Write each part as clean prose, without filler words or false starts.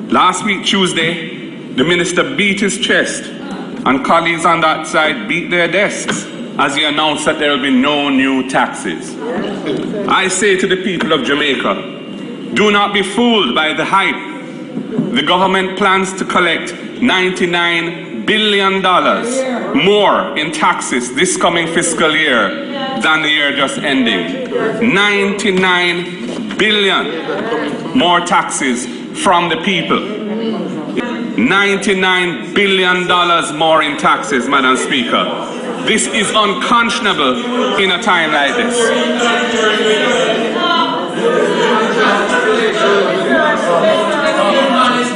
Last week, Tuesday, the minister beat his chest, and colleagues on that side beat their desks as he announced that there will be no new taxes. I say to the people of Jamaica, do not be fooled by the hype. The government plans to collect $99 billion more in taxes this coming fiscal year than the year just ending. 99 billion more taxes from the people. $99 billion more in taxes, Madam Speaker. This is unconscionable in a time like this.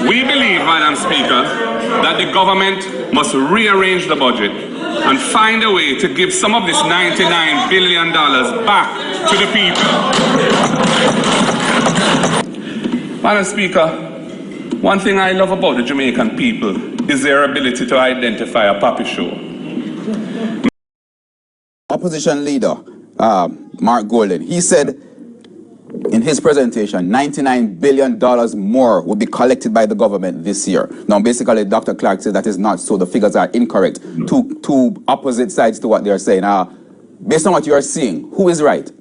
We believe, Madam Speaker, that the government must rearrange the budget and find a way to give some of this $99 billion back to the people. Madam Speaker, one thing I love about the Jamaican people is their ability to identify a puppy show. Opposition leader, Mark Golding, he said in his presentation, $99 billion more will be collected by the government this year. Now, basically, Dr. Clarke said that is not so. The figures are incorrect. Two opposite sides to what they are saying. Based on what you are seeing, who is right?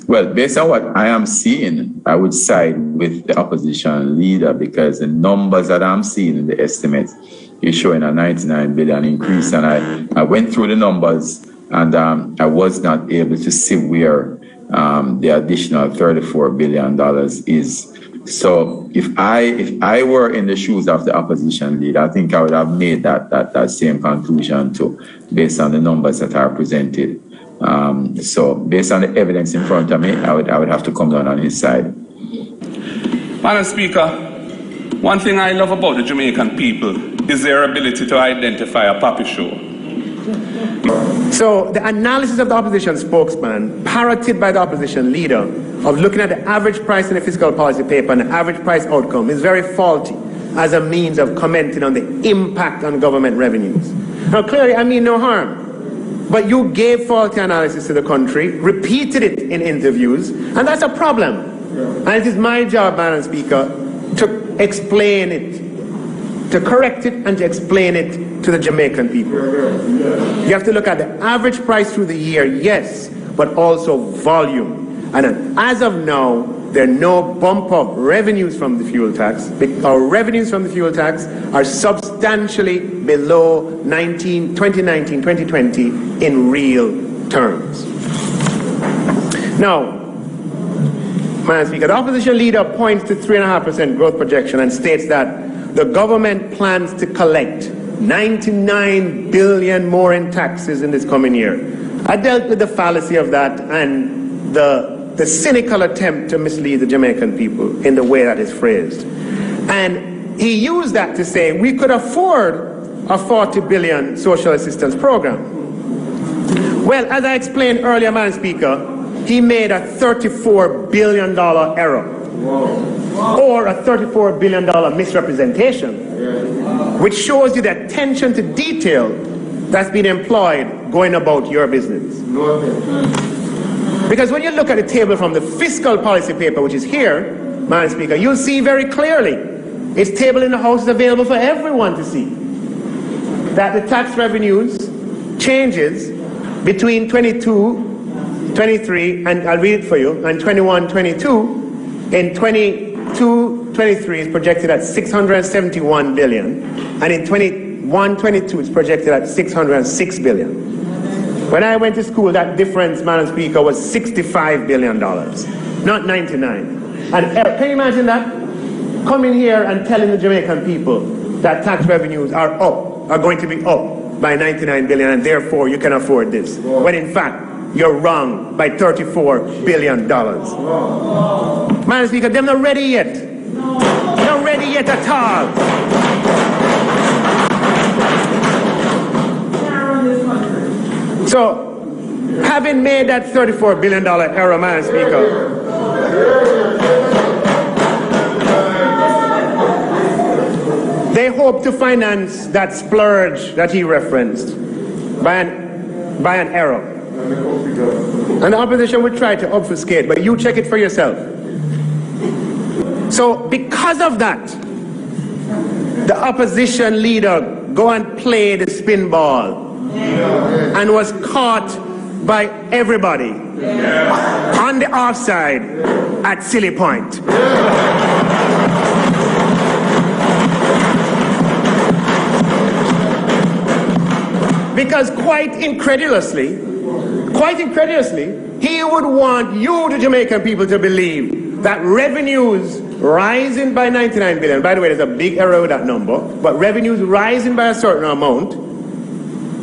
Well, based on what I am seeing, I would side with the opposition leader because the numbers that I'm seeing in the estimates is showing a 99 billion increase. And I went through the numbers and I was not able to see where the additional $34 billion is. So if I were in the shoes of the opposition leader, I think I would have made that same conclusion too, based on the numbers that are presented. So based on the evidence in front of me, I would have to come down on his side. Madam Speaker, one thing I love about the Jamaican people is their ability to identify a puppy show. So the analysis of the opposition spokesman, parroted by the opposition leader, of looking at the average price in the fiscal policy paper and the average price outcome is very faulty as a means of commenting on the impact on government revenues. Now clearly I mean no harm, but you gave faulty analysis to the country, repeated it in interviews, and that's a problem. And it is my job, Madam Speaker, to explain it, to correct it and to explain it to the Jamaican people. You have to look at the average price through the year, yes, but also volume. And as of now, there are no bump up revenues from the fuel tax. Our revenues from the fuel tax are substantially below 2019, 2020 in real terms. Now, Madam Speaker, the opposition leader points to 3.5% growth projection and states that the government plans to collect 99 billion more in taxes in this coming year. I dealt with the fallacy of that and the cynical attempt to mislead the Jamaican people in the way that is phrased. And he used that to say we could afford a 40 billion social assistance program. Well, as I explained earlier, Madam Speaker, he made a $34 billion error. Or a $34 billion misrepresentation, which shows you the attention to detail that's been employed going about your business. Because when you look at the table from the fiscal policy paper, which is here, Madam Speaker, you'll see very clearly, its table in the House is available for everyone to see, that the tax revenues changes between 22, 23, and I'll read it for you, and 21, 22, in 22-23 is projected at 671 billion, and in 21-22 it's projected at 606 billion. When I went to school, that difference, Madam Speaker, was $65 billion, not 99. And can you imagine that? Coming here and telling the Jamaican people that tax revenues are going to be up by 99 billion, and therefore you can afford this. When in fact, you're wrong by $34 billion. Madam Speaker, they're not ready yet. Not ready yet at all. So, having made that $34 billion error, Madam Speaker, they hope to finance that splurge that he referenced by an error. And the opposition would try to obfuscate, but you check it for yourself. So because of that, the opposition leader go and play the spin ball and was caught by everybody on the offside at Silly Point. Because quite incredulously, he would want you, the Jamaican people, to believe that revenues rising by 99 billion, by the way, there's a big error with that number, but revenues rising by a certain amount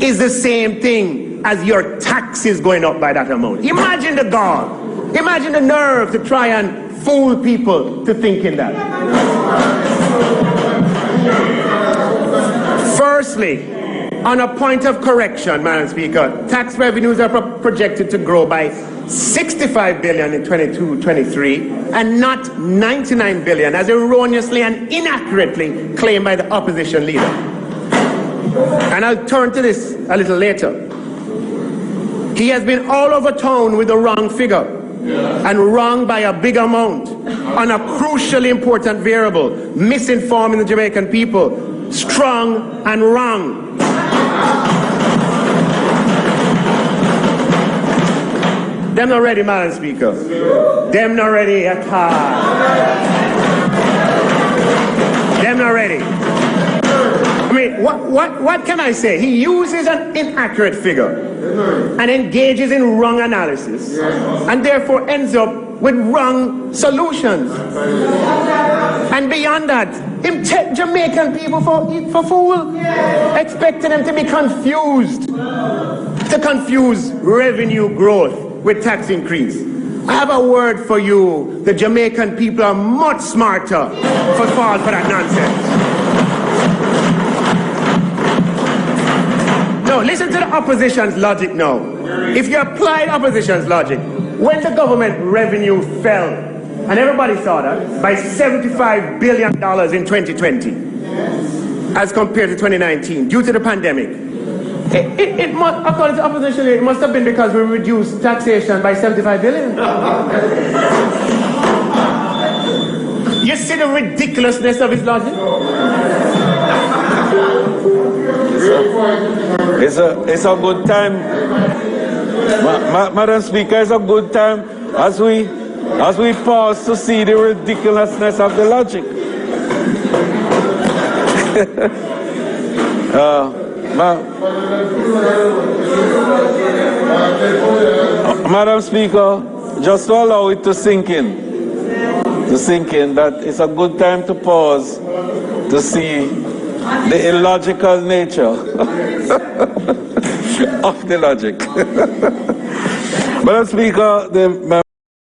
is the same thing as your taxes going up by that amount. Imagine the gall, imagine the nerve to try and fool people to thinking that. Firstly, on a point of correction, Madam Speaker, tax revenues are projected to grow by 65 billion in 22-23 and not 99 billion, as erroneously and inaccurately claimed by the opposition leader. And I'll turn to this a little later. He has been all over town with the wrong figure and wrong by a big amount on a crucially important variable, misinforming the Jamaican people, strong and wrong. Them not ready, Madam Speaker. Them not ready at all. Them not ready. I mean, what can I say? He uses an inaccurate figure and engages in wrong analysis and therefore ends up with wrong solutions. And beyond that, him take Jamaican people for fool, expecting them to be confused, to confuse revenue growth with tax increase. I have a word for you. The Jamaican people are much smarter for fall for that nonsense. No, listen to the opposition's logic now. If you apply opposition's logic, when the government revenue fell, and everybody saw that, by $75 billion in 2020, as compared to 2019, due to the pandemic, it must, according to opposition, it must have been because we reduced taxation by 75 billion. You see the ridiculousness of his logic? It's a good time, Madam Speaker, it's a good time as we pause to see the ridiculousness of the logic. Madam Speaker, just to allow it to sink in that it's a good time to pause to see the illogical nature of the logic. Madam Speaker,